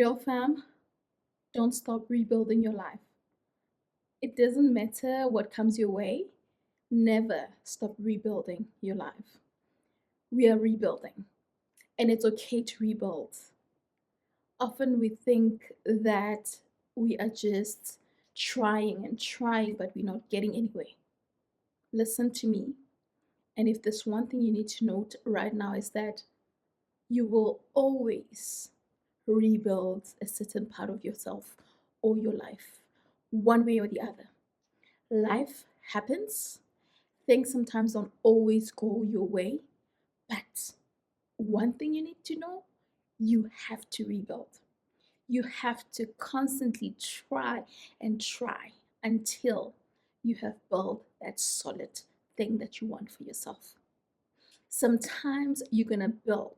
Real fam, don't stop rebuilding your life. It doesn't matter what comes your way, never stop rebuilding your life. We are rebuilding, and it's okay to rebuild. Often we think that we are just trying and trying, but we're not getting anywhere. Listen to me. And if there's one thing you need to note right now is that you will always rebuild a certain part of yourself or your life, one way or the other. Life happens, things sometimes don't always go your way, but one thing you need to know, you have to rebuild. You have to constantly try and try until you have built that solid thing that you want for yourself. Sometimes you're going to build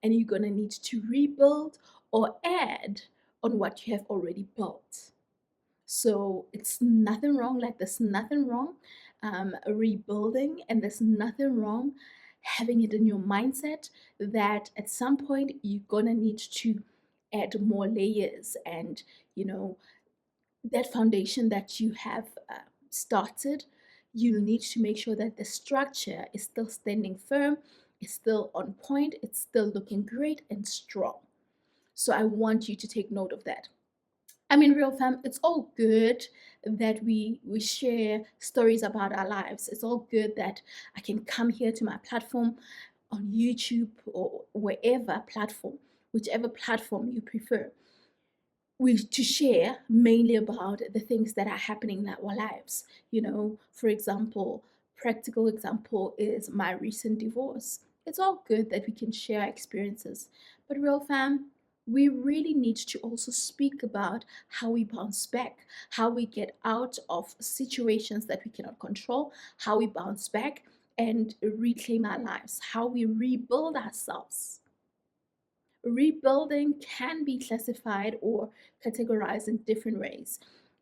and you're going to need to rebuild or add on what you have already built. So it's nothing wrong, like there's nothing wrong rebuilding, and there's nothing wrong having it in your mindset that at some point you're gonna need to add more layers, and you know that foundation that you have started, you need to make sure that the structure is still standing firm, is still on point, it's still looking great and strong. So I want you to take note of that. I mean, real fam, it's all good that we share stories about our lives. It's all good that I can come here to my platform on YouTube or wherever platform, whichever platform you prefer, we to share mainly about the things that are happening in our lives. For example, practical example is my recent divorce. It's all good that we can share our experiences, but real fam, we really need to also speak about how we bounce back, how we get out of situations that we cannot control, how we bounce back and reclaim our lives, how we rebuild ourselves. Rebuilding can be classified or categorized in different ways.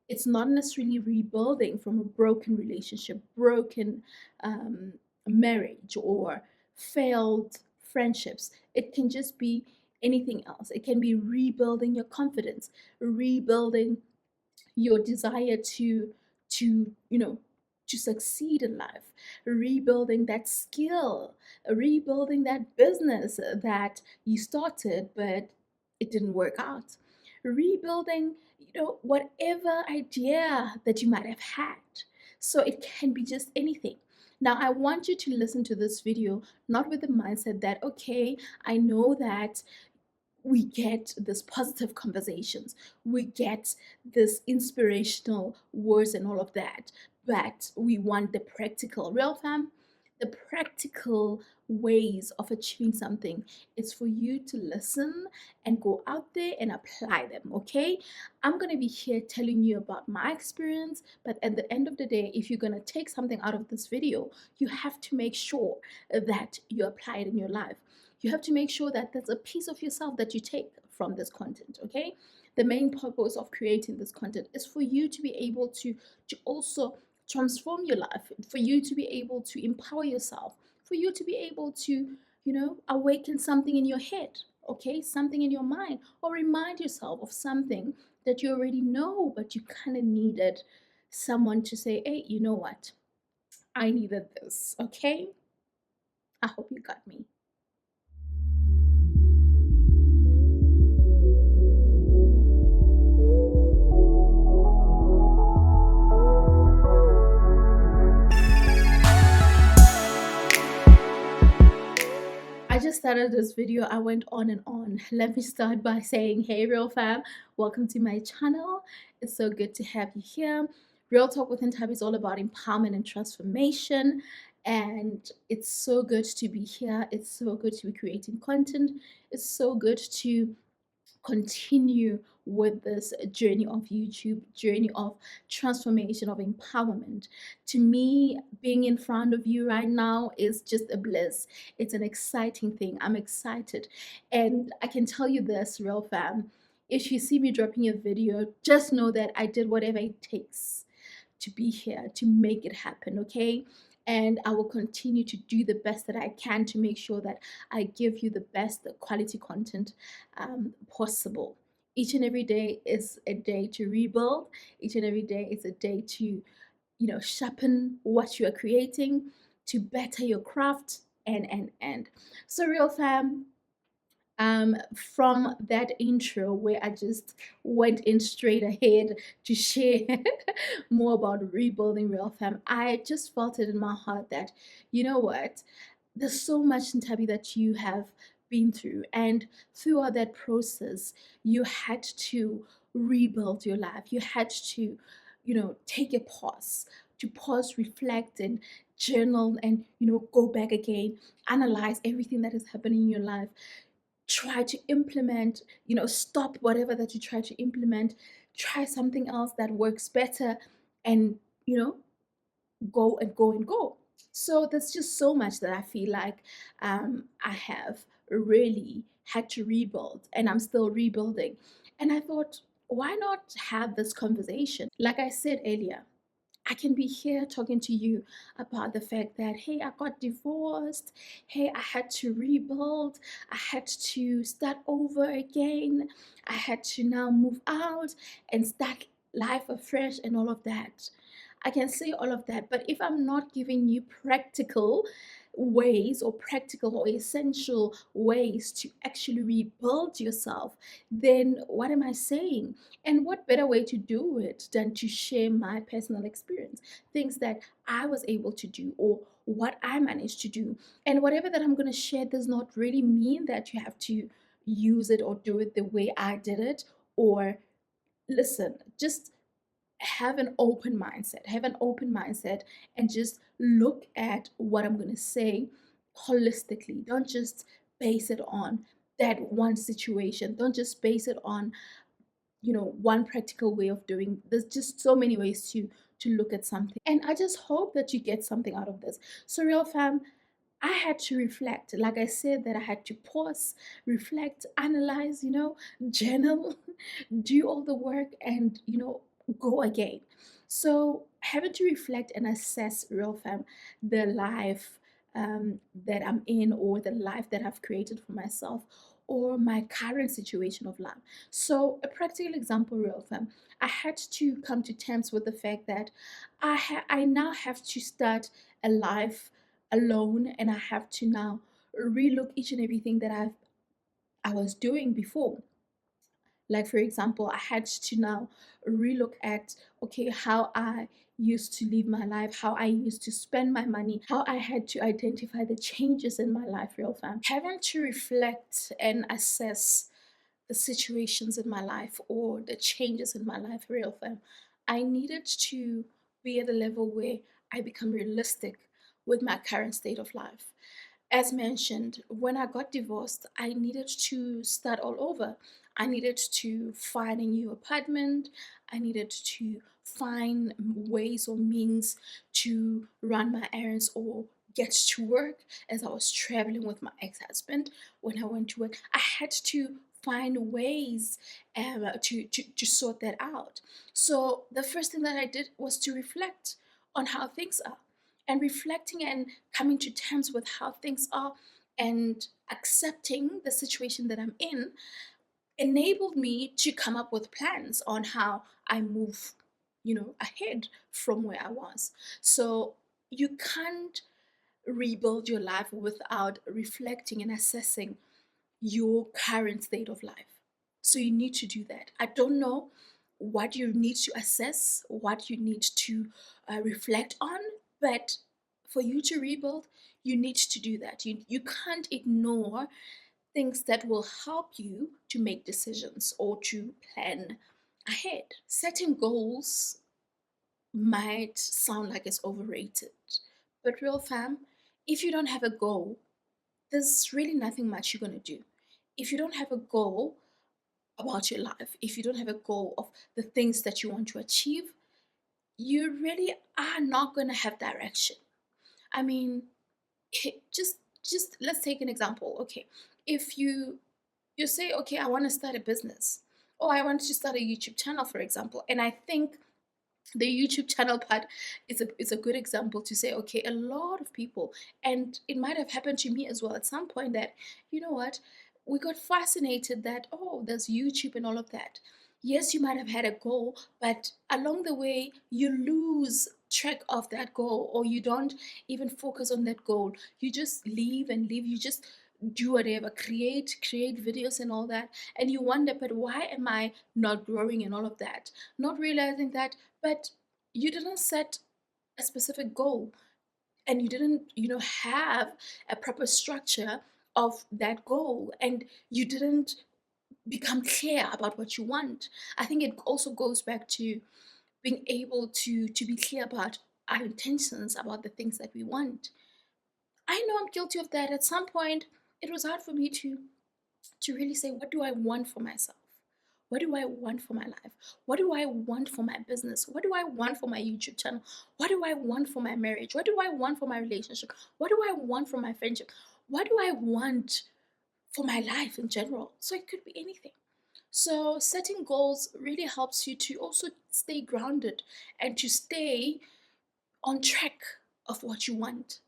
It's not necessarily rebuilding from a broken relationship, broken um, marriage, or failed friendships. It can just be anything else. It can be rebuilding your confidence, rebuilding your desire to succeed in life, rebuilding that skill, rebuilding that business that you started but it didn't work out, rebuilding whatever idea that you might have had. So it can be just anything. Now I want you to listen to this video not with the mindset that, okay, I know that we get this positive conversations, we get this inspirational words and all of that, but we want the practical. Real fam, the practical ways of achieving something is for you to listen and go out there and apply them. Okay, I'm going to be here telling you about my experience, but at the end of the day, if you're going to take something out of this video, you have to make sure that you apply it in your life. You have to make sure that there's a piece of yourself that you take from this content. Okay, the main purpose of creating this content is for you to be able to also transform your life, for you to be able to empower yourself, for you to be able to awaken something in your head, okay, something in your mind, or remind yourself of something that you already know but you kind of needed someone to say, hey, you know what, I needed this. Okay, I hope you got me. I just started this video, I went on and on. Let me start by saying, hey real fam, welcome to my channel. It's so good to have you here. Real Talk with Nthabi is all about empowerment and transformation, and it's so good to be here. It's so good to be creating content. It's so good to continue with this journey of YouTube, journey of transformation, of empowerment. To me, being in front of you right now is just a bliss. It's an exciting thing. I'm excited. And I can tell you this, real fam, if you see me dropping a video, just know that I did whatever it takes to be here, to make it happen, okay? And I will continue to do the best that I can to make sure that I give you the best quality content possible. Each and every day is a day to rebuild. Each and every day is a day to, sharpen what you are creating, to better your craft, and. So, real fam, from that intro where I just went in straight ahead to share more about rebuilding real fam, I just felt it in my heart that, you know what, there's so much in Nthabi that you have been through, and throughout that process, you had to rebuild your life. You had to, take a pause, to pause, reflect, and journal, and go back again, analyze everything that is happening in your life, try to implement, stop whatever that you try to implement, try something else that works better, and, you know, go and go and go. So there's just so much that I feel like I have really had to rebuild, and I'm still rebuilding. And I thought, why not have this conversation? Like I said earlier, I can be here talking to you about the fact that, hey, I got divorced. Hey, I had to rebuild. I had to start over again. I had to now move out and start life afresh and all of that. I can say all of that, but if I'm not giving you practical ways or practical or essential ways to actually rebuild yourself, then what am I saying? And what better way to do it than to share my personal experience, things that I was able to do or what I managed to do. And whatever that I'm going to share does not really mean that you have to use it or do it the way I did it. Or listen, just have an open mindset, and just look at what I'm going to say holistically. Don't just base it on that one situation. Don't just base it on, one practical way of doing. There's just so many ways to look at something, and I just hope that you get something out of this. So, real fam, I had to reflect. Like I said, that I had to pause, reflect, analyze, journal, do all the work, and, go again. So, having to reflect and assess, real fam, the life that I'm in, or the life that I've created for myself, or my current situation of life. So, a practical example, real fam, I had to come to terms with the fact that I now have to start a life alone, and I have to now relook each and everything that I was doing before. Like, for example, I had to now relook at, okay, how I used to live my life, how I used to spend my money, how I had to identify the changes in my life, real fam. Having to reflect and assess the situations in my life or the changes in my life, real fam, I needed to be at a level where I become realistic with my current state of life. As mentioned, when I got divorced, I needed to start all over. I needed to find a new apartment. I needed to find ways or means to run my errands or get to work. As I was traveling with my ex husband, when I went to work, I had to find ways to sort that out. So, the first thing that I did was to reflect on how things are, and reflecting and coming to terms with how things are and accepting the situation that I'm in enabled me to come up with plans on how I move, ahead from where I was. So you can't rebuild your life without reflecting and assessing your current state of life. So you need to do that. I don't know what you need to assess, what you need to reflect on, but for you to rebuild, you need to do that. You can't ignore things that will help you to make decisions or to plan ahead. Setting goals might sound like it's overrated, but real fam, if you don't have a goal, there's really nothing much you're going to do. If you don't have a goal about your life, if you don't have a goal of the things that you want to achieve, you really are not going to have direction. I mean, just let's take an example. Okay, if you say, okay, I want to start a business, or I want to start a YouTube channel, for example, and I think the YouTube channel part is a good example to say, okay, a lot of people, and it might have happened to me as well at some point, that, you know what, we got fascinated that, oh, there's YouTube and all of that. Yes, you might have had a goal, but along the way, you lose track of that goal, or you don't even focus on that goal. You just leave and leave. You just do whatever, create videos and all that. And you wonder, but why am I not growing and all of that? Not realizing that, but you didn't set a specific goal, and you didn't have a proper structure of that goal, and you didn't become clear about what you want. I think it also goes back to being able to be clear about our intentions, about the things that we want. I know I'm guilty of that. At some point it was hard for me to really say, what do I want for myself? What do I want for my life? What do I want for my business? What do I want for my YouTube channel? What do I want for my marriage? What do I want for my relationship? What do I want for my friendship? What do I want for my life in general? So it could be anything. So setting goals really helps you to also stay grounded and to stay on track of what you want,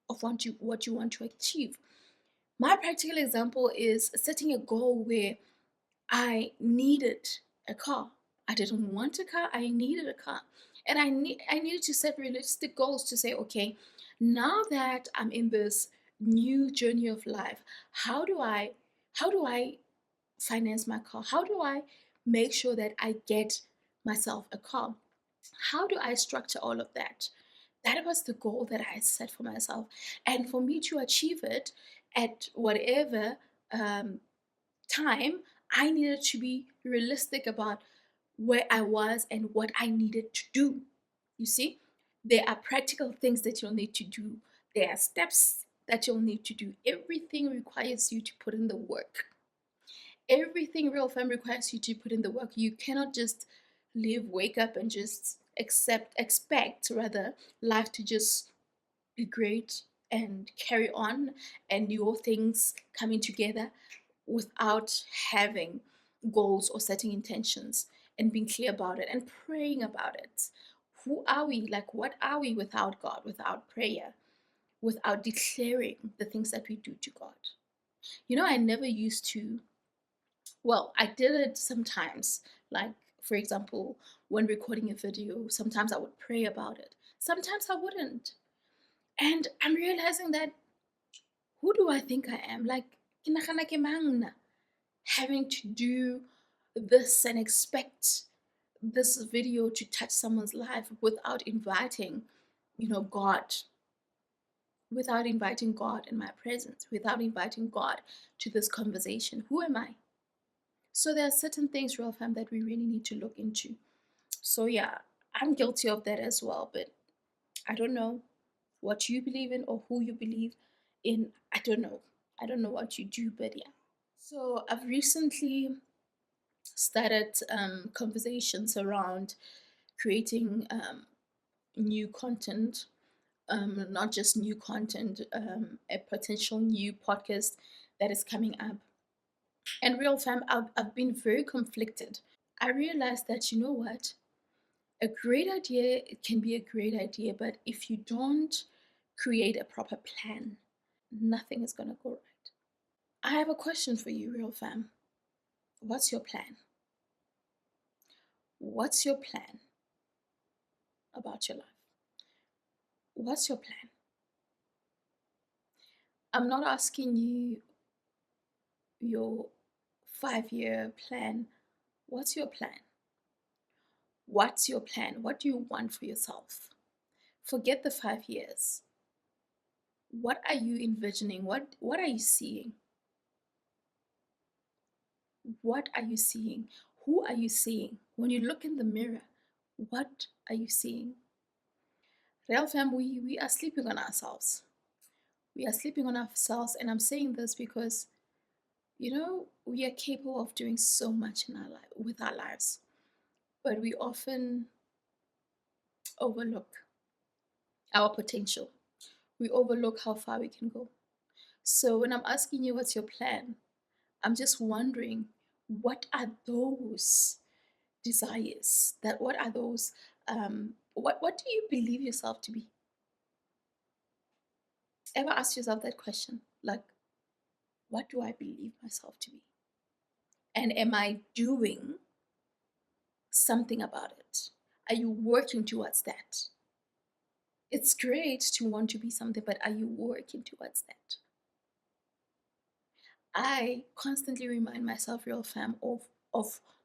of what you want to achieve. My practical example is setting a goal where I needed a car. I didn't want a car, I needed a car. And I needed to set realistic goals to say, okay, now that I'm in this new journey of life, how do I finance my car? How do I make sure that I get myself a car? How do I structure all of that? That was the goal that I set for myself. And for me to achieve it at whatever um, time, I needed to be realistic about where I was and what I needed to do. You see, there are practical things that you'll need to do, there are steps that you'll need to do. Everything requires you to put in the work. Everything RealFam requires you to put in the work. You cannot just live, wake up, and just expect rather life to just be great and carry on and your things coming together without having goals or setting intentions and being clear about it and praying about it. Who are we? Like, what are we without God, without prayer, without declaring the things that we do to God? I never used to, well, I did it sometimes. Like, for example, when recording a video, sometimes I would pray about it, sometimes I wouldn't. And I'm realizing that, who do I think I am? Like, ke nagana ke mang nna? Having to do this and expect this video to touch someone's life without inviting, God, without inviting God in my presence, without inviting God to this conversation. Who am I? So there are certain things, real fam, that we really need to look into. So yeah, I'm guilty of that as well, but I don't know what you believe in or who you believe in. I don't know. I don't know what you do, but yeah. So I've recently started conversations around creating new content, not just new content, a potential new podcast that is coming up. And real fam, I've been very conflicted. I realized that, you know what, a great idea, it can be a great idea, but if you don't create a proper plan, nothing is going to go right. I have a question for you, real fam. What's your plan? What's your plan about your life? What's your plan? I'm not asking you your 5-year plan. What's your plan? What's your plan? What do you want for yourself? Forget the 5 years. What are you envisioning? What are you seeing? What are you seeing? Who are you seeing? When you look in the mirror, what are you seeing? Real fam, we are sleeping on ourselves. We are sleeping on ourselves, and I'm saying this because we are capable of doing so much in our life with our lives, but we often overlook our potential. We overlook how far we can go. So when I'm asking you what's your plan, I'm just wondering, what are those desires? That what are those what do you believe yourself to be? Ever ask yourself that question? Like, What do I believe myself to be? And am I doing something about it? Are you working towards that? It's great to want to be something, but are you working towards that? I constantly remind myself, real fam, of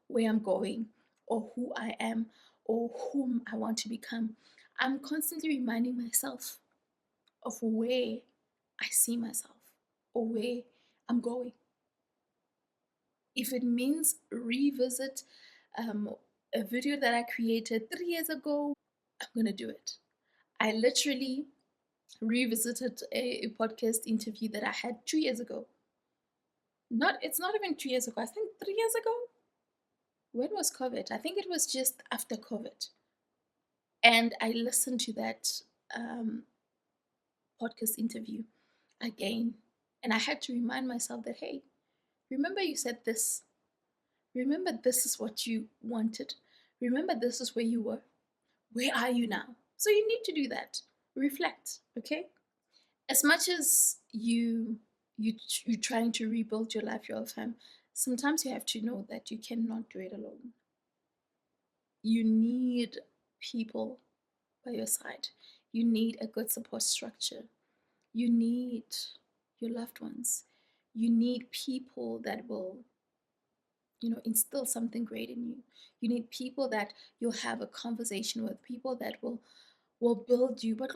where I'm going, or who I am, or whom I want to become. I'm constantly reminding myself of where I see myself or where I'm going. If it means revisit a video that I created 3 years ago, I'm gonna do it. I literally revisited a podcast interview that I had 2 years ago. It's not even 2 years ago, I think 3 years ago. When was COVID? I think it was just after COVID. And I listened to that um, podcast interview again. And I had to remind myself that, hey, remember you said this. Remember this is what you wanted. Remember this is where you were. Where are you now? So you need to do that. Reflect, okay? As much as you're trying to rebuild your life, your time, sometimes you have to know that you cannot do it alone. You need people by your side. You need a good support structure. You need your loved ones. You need people that will, instill something great in you. You need people that you'll have a conversation with, people that will build you, but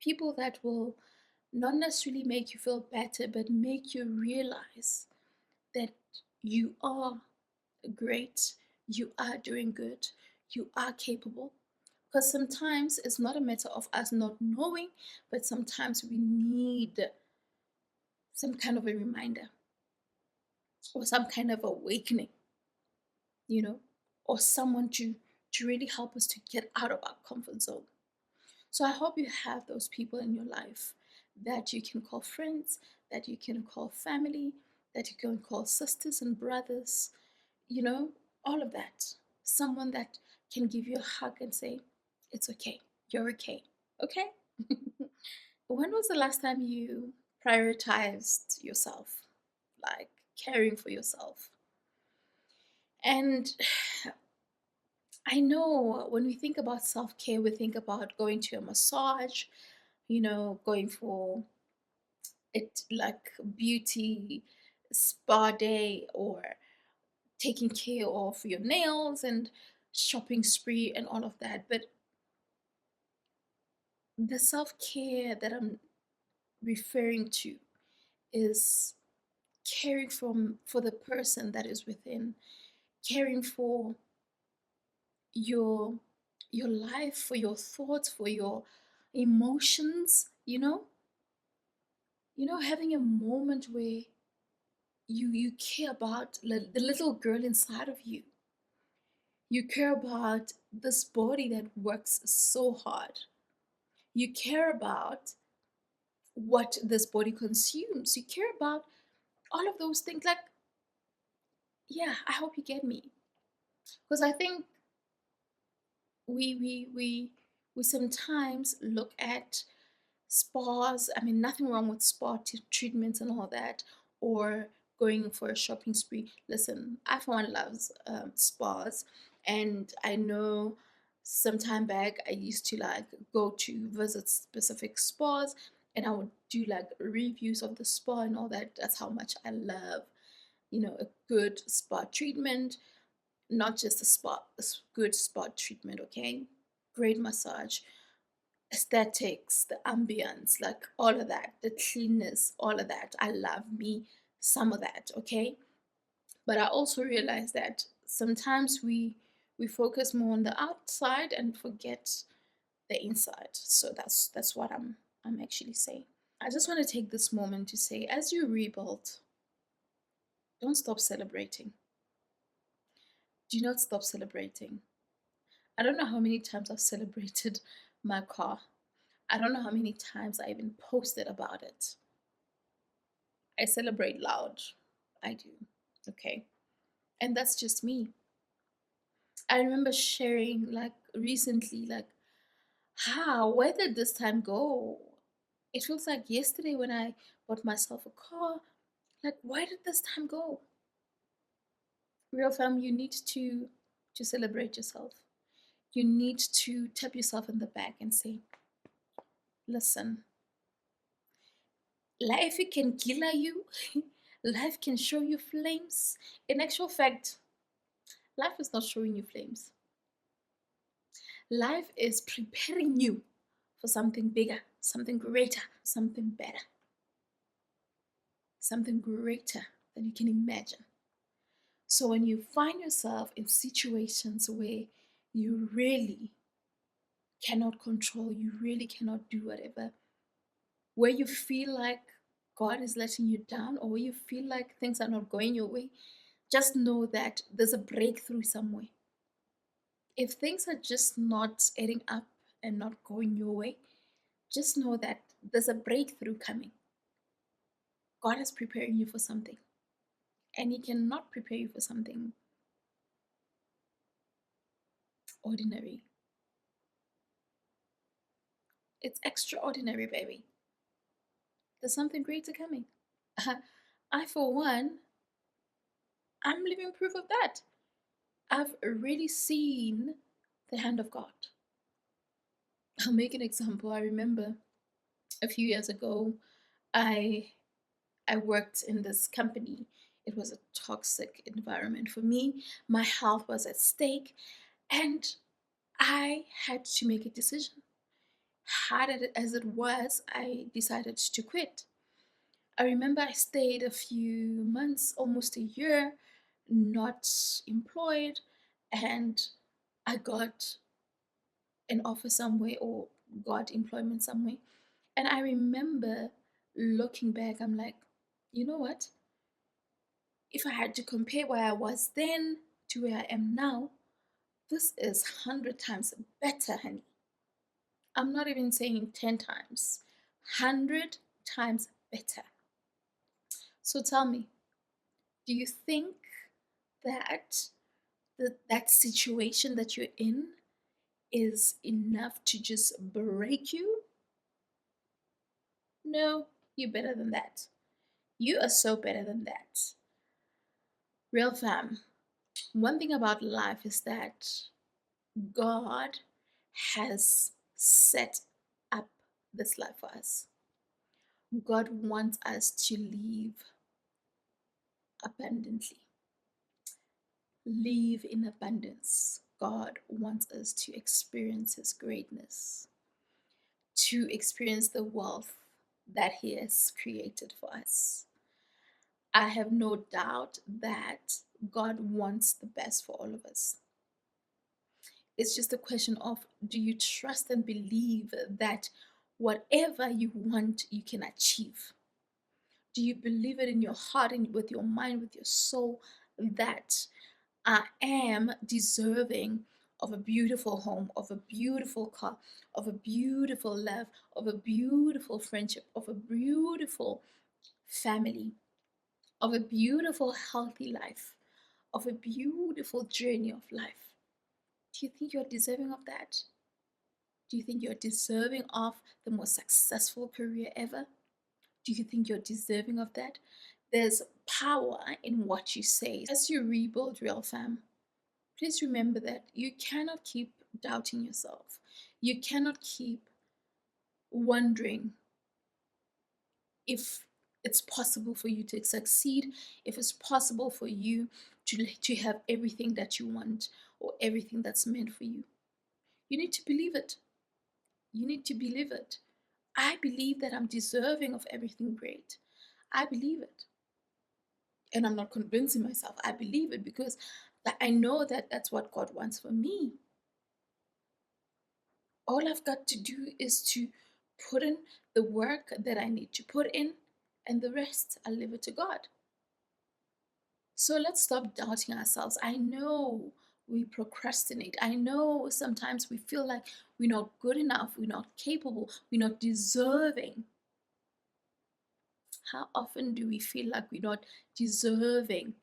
people that will not necessarily make you feel better, but make you realize that you are great, you are doing good, you are capable. Because sometimes it's not a matter of us not knowing, but sometimes we need some kind of a reminder or some kind of awakening, you know, or someone to really help us to get out of our comfort zone. So I hope you have those people in your life that you can call friends, that you can call family, that you can call sisters and brothers, you know, all of that. Someone that can give you a hug and say, it's okay, you're okay, okay? When was the last time you prioritized yourself, like caring for yourself? And I know when we think about self care, we think about going to a massage, going for it like beauty spa day or taking care of your nails and shopping spree and all of that. But the self care that I'm referring to is caring for the person that is within, caring for your your life, for your thoughts, for your emotions, having a moment where you care about the little girl inside of you. You care about this body that works so hard. You care about what this body consumes. You care about all of those things. Like, yeah, I hope you get me. Because I think we we we we sometimes look at spas. I mean, nothing wrong with treatments and all that, or going for a shopping spree. Listen, I for one loves spas, and I know some time back I used to like go to visit specific spas, and I would do like reviews of the spa and all that. That's how much I love, a good spa treatment, not just a good spa treatment. Okay, great massage, aesthetics, the ambience, like all of that, the cleanness, all of that. I love me some of that, okay? But I also realize that sometimes we focus more on the outside and forget the inside. So that's what I'm actually saying. I just want to take this moment to say, as you rebuild, don't stop celebrating. Do not stop celebrating. I don't know how many times I've celebrated my car. I don't know how many times I even posted about it. I celebrate loud. I do. Okay. And that's just me. I remember sharing like recently, like, where did this time go? It feels like yesterday when I bought myself a car. Like, where did this time go? Real fam, you need to celebrate yourself. You need to tap yourself in the back and say, listen, life can kill you, life can show you flames. In actual fact, life is not showing you flames. Life is preparing you for something bigger, something greater, something better, something greater than you can imagine. So when you find yourself in situations where you really cannot control, you really cannot do whatever, where you feel like God is letting you down, or where you feel like things are not going your way, just know that there's a breakthrough somewhere. If things are just not adding up and not going your way, just know that there's a breakthrough coming. God is preparing you for something, and He cannot prepare you for something ordinary. It's extraordinary, baby. There's something greater coming. I, for one, I'm living proof of that. I've really seen the hand of God. I'll make an example. I remember a few years ago, I I worked in this company. It was a toxic environment for me. My health was at stake, and I had to make a decision. Hard as it was, I decided to quit. I remember I stayed a few months, almost a year, not employed, and I got an offer somewhere or got employment somewhere. And I remember looking back, I'm like, you know what? If I had to compare where I was then to where I am now, this is 100 times better, honey. I'm not even saying 10 times, 100 times better. So tell me, do you think that that situation that you're in is enough to just break you? No, you're better than that. You are so better than that. Real fam, one thing about life is that God has set up this life for us. God wants us to live abundantly, live in abundance. God wants us to experience His greatness, to experience the wealth that He has created for us. I have no doubt that God wants the best for all of us. It's just a question of, do you trust and believe that whatever you want, you can achieve? Do you believe it in your heart and with your mind, with your soul, that I am deserving of a beautiful home, of a beautiful car, of a beautiful love, of a beautiful friendship, of a beautiful family, of a beautiful, healthy life, of a beautiful journey of life? Do you think you're deserving of that? Do you think you're deserving of the most successful career ever? Do you think you're deserving of that? There's power in what you say. As you rebuild Real Fam, please remember that you cannot keep doubting yourself. You cannot keep wondering if it's possible for you to succeed, if it's possible for you to have everything that you want or everything that's meant for you. You need to believe it. You need to believe it. I believe that I'm deserving of everything great. I believe it. And I'm not convincing myself. I believe it because I know that that's what God wants for me. All I've got to do is to put in the work that I need to put in, and the rest I'll leave it to God. So let's stop doubting ourselves. I know we procrastinate. I know sometimes we feel like we're not good enough, we're not capable, we're not deserving. How often do we feel like we're not deserving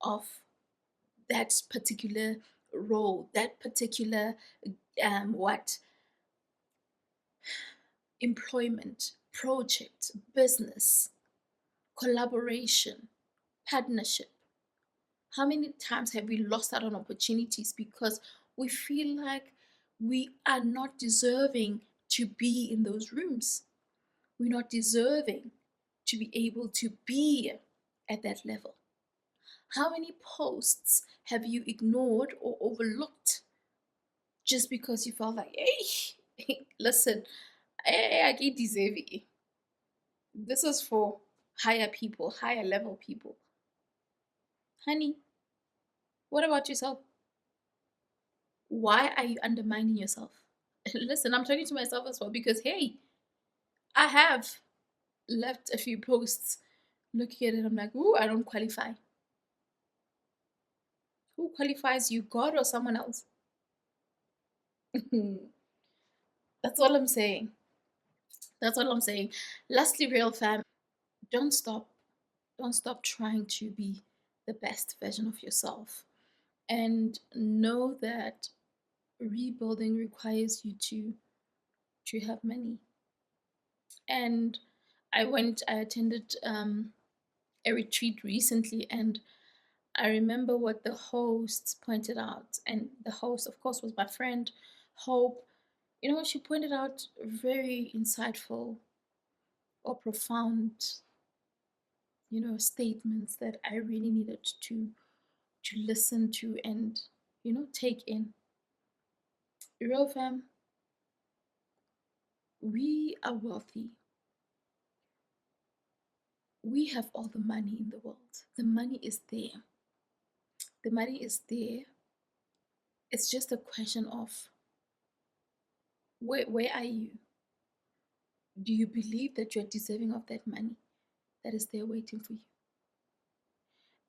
of that particular role, that particular what employment, project, business? collaboration, partnership. How many times have we lost out on opportunities because we feel like we are not deserving to be in those rooms? We're not deserving to be able to be at that level. How many posts have you ignored or overlooked just because you felt like, hey, listen, I get deserve it. This is for higher people, higher level people. Honey, what about yourself? Why are you undermining yourself? Listen, I'm talking to myself as well because, hey, I have left a few posts looking at it. I'm like, ooh, I don't qualify. Who qualifies you, God or someone else? That's all I'm saying. That's all I'm saying. Lastly, real fam, don't stop. Don't stop trying to be the best version of yourself. And know that rebuilding requires you to have money. And I attended a retreat recently, and I remember what the hosts pointed out. And the host, of course, was my friend Hope. You know, she pointed out very insightful or profound, statements that I really needed to listen to and, take in. Real fam, we are wealthy. We have all the money in the world. The money is there. The money is there. It's just a question of where are you? Do you believe that you're deserving of that money that is there waiting for you?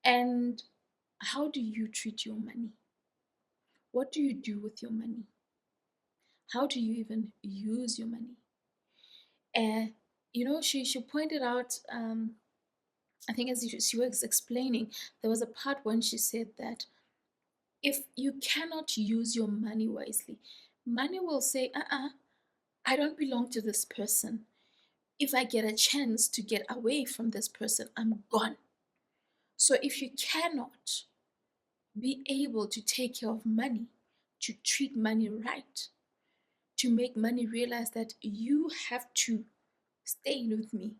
And how do you treat your money? What do you do with your money? How do you even use your money? And she pointed out, I think as she was explaining, there was a part when she said that if you cannot use your money wisely, money will say, I don't belong to this person. If I get a chance to get away from this person, I'm gone. So if you cannot be able to take care of money, to treat money right, to make money realize that you have to stay with me,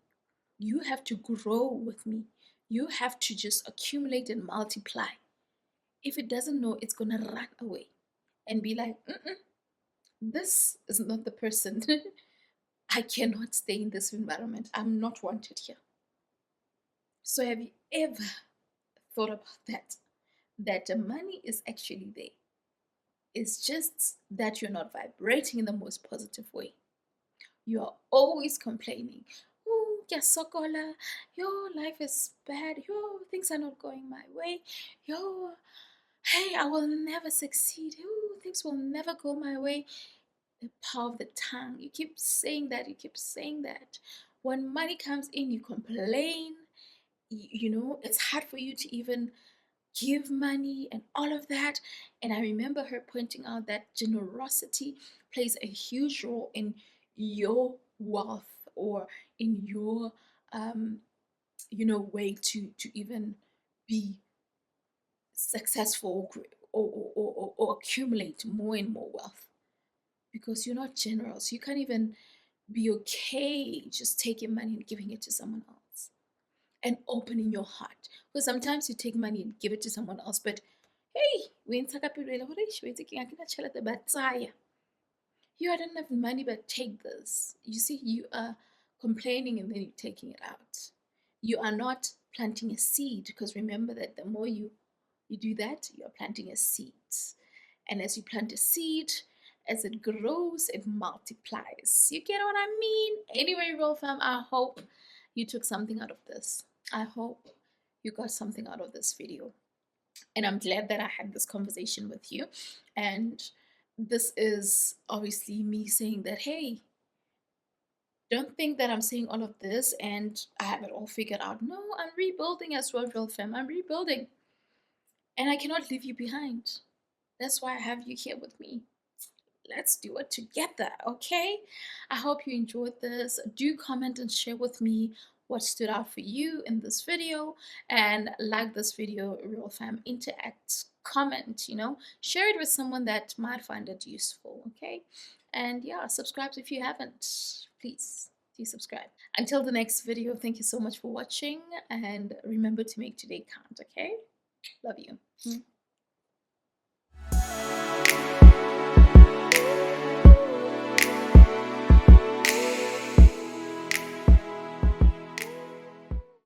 you have to grow with me, you have to just accumulate and multiply. If it doesn't know, it's gonna run away and be like, this is not the person. I cannot stay in this environment. I'm not wanted here. So have you ever thought about that? That the money is actually there. It's just that you're not vibrating in the most positive way. You are always complaining. Oh, sokola. Your life is bad. Your things are not going my way. Your hey, I will never succeed. Oh, things will never go my way. The power of the tongue. You keep saying that. You keep saying that. When money comes in, you complain. It's hard for you to even give money and all of that. And I remember her pointing out that generosity plays a huge role in your wealth or in your way to even be successful or accumulate more and more wealth, because you're not generous. You can't even be okay just taking money and giving it to someone else and opening your heart. Because sometimes you take money and give it to someone else, but hey, when you don't have money, but take this. You see, you are complaining and then you're taking it out. You are not planting a seed, because remember that the more you do that, you're planting a seed. And as you plant a seed, as it grows, it multiplies. You get what I mean? Anyway, real fam, I hope you took something out of this. I hope you got something out of this video. And I'm glad that I had this conversation with you. And this is obviously me saying that, hey, don't think that I'm saying all of this and I have it all figured out. No, I'm rebuilding as well, real fam. I'm rebuilding. And I cannot leave you behind. That's why I have you here with me. Let's do it together, okay? I hope you enjoyed this. Do comment and share with me what stood out for you in this video, and like this video, real fam, interact, comment, share it with someone that might find it useful. Okay, and yeah, subscribe if you haven't. Please subscribe. Until the next video, thank you so much for watching, and remember to make today count. Okay, love you.